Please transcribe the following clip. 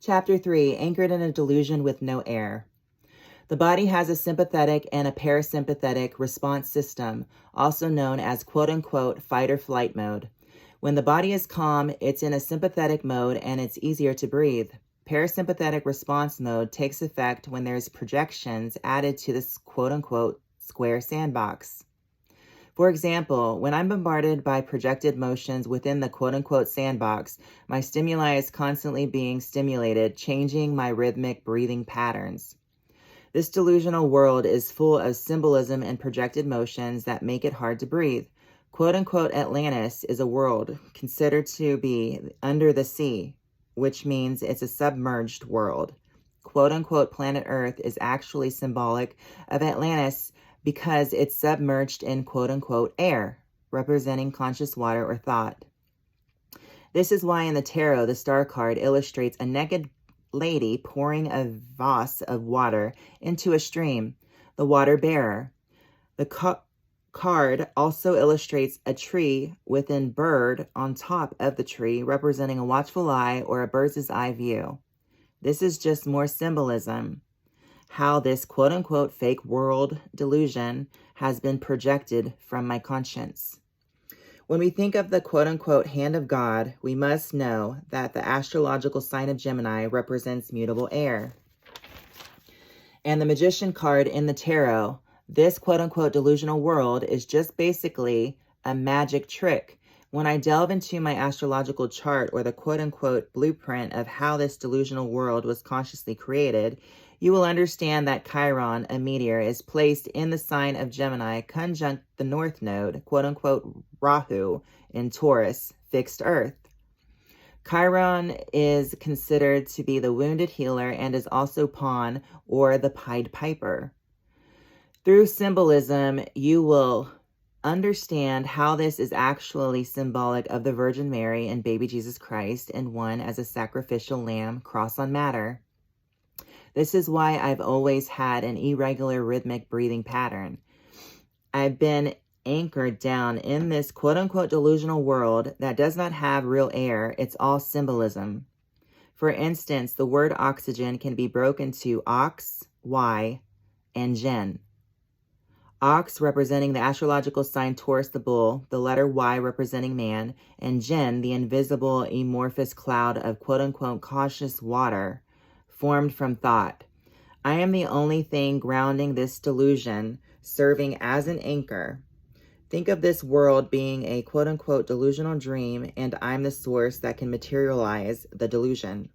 Chapter 3, Anchored in a Delusion with No Air. The body has a sympathetic and a parasympathetic response system, also known as quote-unquote fight or flight mode. When the body is calm, it's in a sympathetic mode and it's easier to breathe. Parasympathetic response mode takes effect when there's projections added to this quote-unquote square sandbox. For example, when I'm bombarded by projected motions within the quote-unquote sandbox, my stimuli is constantly being stimulated, changing my rhythmic breathing patterns. This delusional world is full of symbolism and projected motions that make it hard to breathe. Quote-unquote Atlantis is a world considered to be under the sea, which means it's a submerged world. Quote-unquote planet Earth is actually symbolic of Atlantis because it's submerged in quote-unquote air, representing conscious water or thought. This is why in the tarot, the star card illustrates a naked lady pouring a vase of water into a stream, the water bearer. The card also illustrates a tree with a bird on top of the tree, representing a watchful eye or a bird's eye view. This is just more symbolism. How this quote-unquote fake world delusion has been projected from my conscience. When we think of the quote-unquote hand of God, we must know that the astrological sign of Gemini represents mutable air. And the magician card in the tarot, this quote-unquote delusional world is just basically a magic trick. When I delve into my astrological chart or the quote-unquote blueprint of how this delusional world was consciously created, you will understand that Chiron, a meteor, is placed in the sign of Gemini conjunct the North Node, quote-unquote Rahu, in Taurus, fixed Earth. Chiron is considered to be the wounded healer and is also Pawn or the Pied Piper. Through symbolism, you will understand how this is actually symbolic of the Virgin Mary and baby Jesus Christ and one as a sacrificial lamb cross on matter. This is why I've always had an irregular rhythmic breathing pattern. I've been anchored down in this quote-unquote delusional world that does not have real air. It's all symbolism. For instance, the word oxygen can be broken to ox, y, and gen. Ox representing the astrological sign Taurus the bull, the letter Y representing man, and gen, the invisible amorphous cloud of quote-unquote cautious water formed from thought. I am the only thing grounding this delusion, serving as an anchor. Think of this world being a quote-unquote delusional dream, and I'm the source that can materialize the delusion.